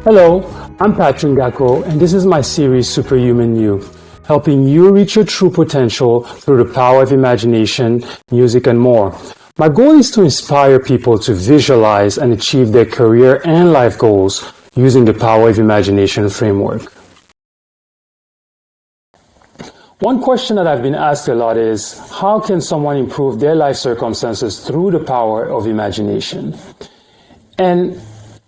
Hello, I'm Patrick Gacko, and this is my series Superhuman You, helping you reach your true potential through the power of imagination, music, and more. My goal is to inspire people to visualize and achieve their career and life goals using the power of imagination framework. One question that I've been asked a lot is, how can someone improve their life circumstances through the power of imagination? And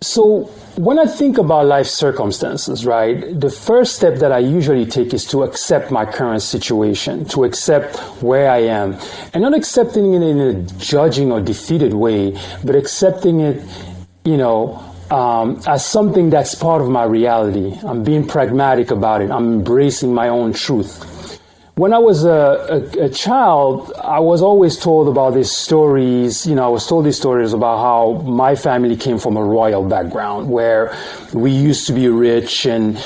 so when I think about life circumstances, right, the first step that I usually take is to accept my current situation, to accept where I am, and not accepting it in a judging or defeated way, but accepting it, as something that's part of my reality. I'm being pragmatic about it. I'm embracing my own truth. When I was a child, I was always told about these stories. I was told these stories about how my family came from a royal background where we used to be rich and,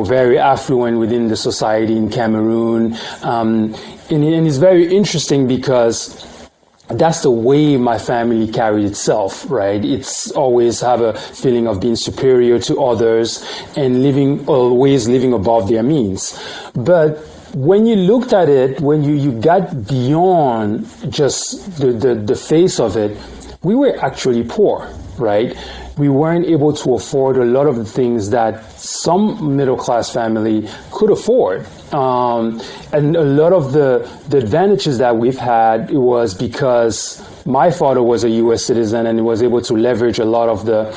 very affluent within the society in Cameroon. And it's very interesting because that's the way my family carried itself, right? It's always have a feeling of being superior to others and always living above their means. But when you looked at it, when you got beyond just the face of it, we were actually poor, right? We weren't able to afford a lot of the things that some middle-class family could afford. And a lot of the advantages that we've had, it was because my father was a U.S. citizen and he was able to leverage a lot of the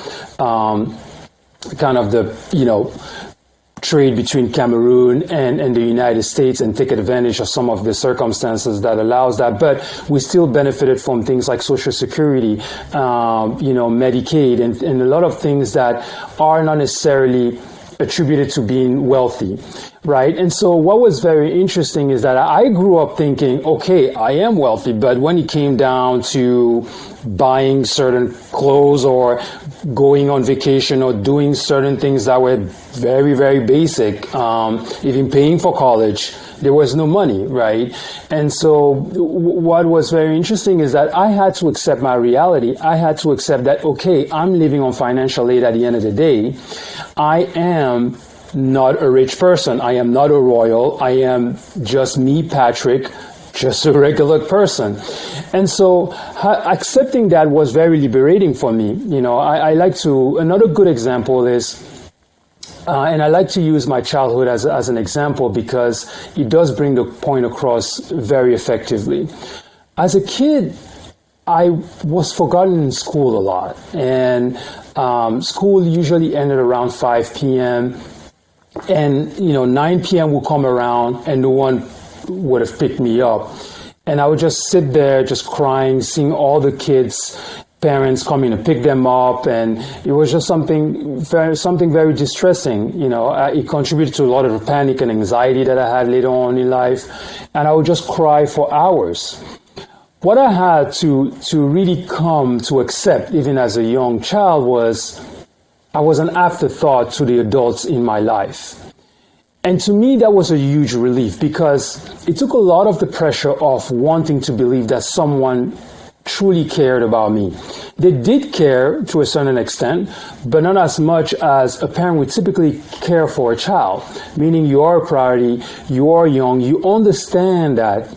trade between Cameroon and the United States and take advantage of some of the circumstances that allows that. But we still benefited from things like Social Security, Medicaid, and a lot of things that are not necessarily attributed to being wealthy, right? And so what was very interesting is that I grew up thinking, okay, I am wealthy, but when it came down to buying certain clothes or going on vacation or doing certain things that were very, very basic, even paying for college, there was no money, right? And so what was very interesting is that I had to accept my reality. I had to accept that, okay, I'm living on financial aid at the end of the day. I am not a rich person. I am not a royal. I am just me, Patrick, just a regular person. And so accepting that was very liberating for me. Another good example is, and I like to use my childhood as an example because it does bring the point across very effectively. As a kid, I was forgotten in school a lot, and school usually ended around 5 p.m. and 9 p.m. would come around and no one would have picked me up, and I would just sit there just crying, seeing all the kids' parents coming to pick them up, and it was just something very distressing. It contributed to a lot of the panic and anxiety that I had later on in life, and I would just cry for hours. What I had to really come to accept, even as a young child, was I was an afterthought to the adults in my life. And to me, that was a huge relief because it took a lot of the pressure off wanting to believe that someone truly cared about me. They did care to a certain extent, but not as much as a parent would typically care for a child, meaning you are a priority, you are young, you understand that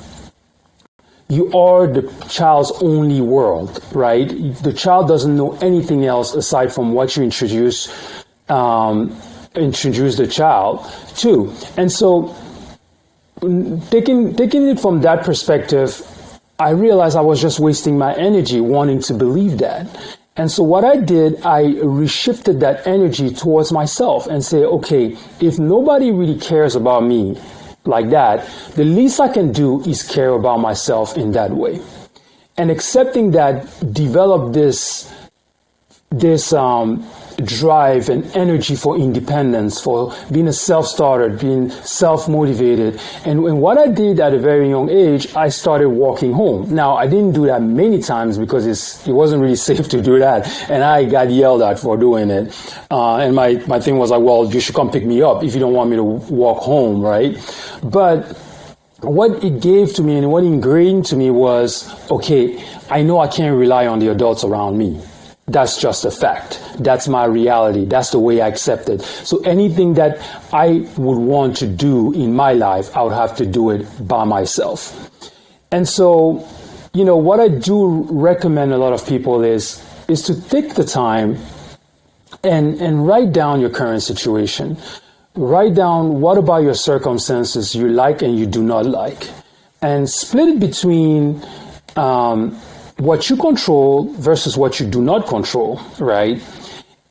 you are the child's only world, right? The child doesn't know anything else aside from what you introduce the child to. And so taking it from that perspective, I realized I was just wasting my energy wanting to believe that. And so what I did, I reshifted that energy towards myself and say, okay, if nobody really cares about me like that, the least I can do is care about myself in that way. And accepting that developed this drive and energy for independence, for being a self-starter, being self-motivated. And what I did at a very young age, I started walking home. Now, I didn't do that many times because it wasn't really safe to do that. And I got yelled at for doing it. And my thing was like, well, you should come pick me up if you don't want me to walk home, right? But what it gave to me and what it ingrained to me was, okay, I know I can't rely on the adults around me. that's just a fact. That's my reality. That's the way I accept it. So anything that I would want to do in my life, I would have to do it by myself. And so, what I do recommend a lot of people is to take the time and write down your current situation. Write down what about your circumstances you like and you do not like, and split it between what you control versus what you do not control, right?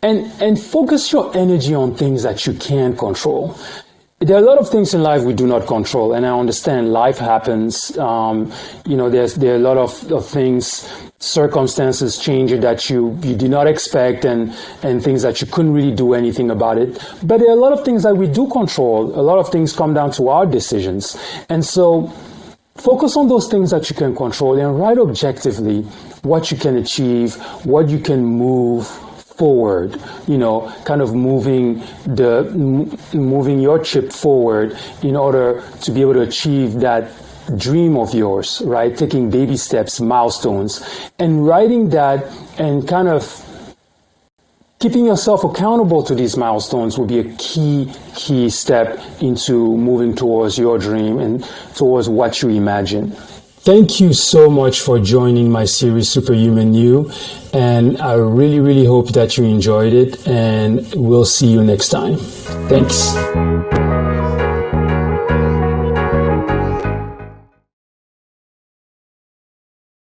And focus your energy on things that you can control. There are a lot of things in life we do not control, and I understand life happens. There are a lot of things, circumstances change that you did not expect, and things that you couldn't really do anything about it. But there are a lot of things that we do control. A lot of things come down to our decisions. And so focus on those things that you can control and write objectively what you can achieve, what you can move forward, kind of moving your chip forward in order to be able to achieve that dream of yours, right? Taking baby steps, milestones, and writing that and kind of keeping yourself accountable to these milestones will be a key step into moving towards your dream and towards what you imagine. Thank you so much for joining my series Superhuman You, and I really, really hope that you enjoyed it, and we'll see you next time. Thanks.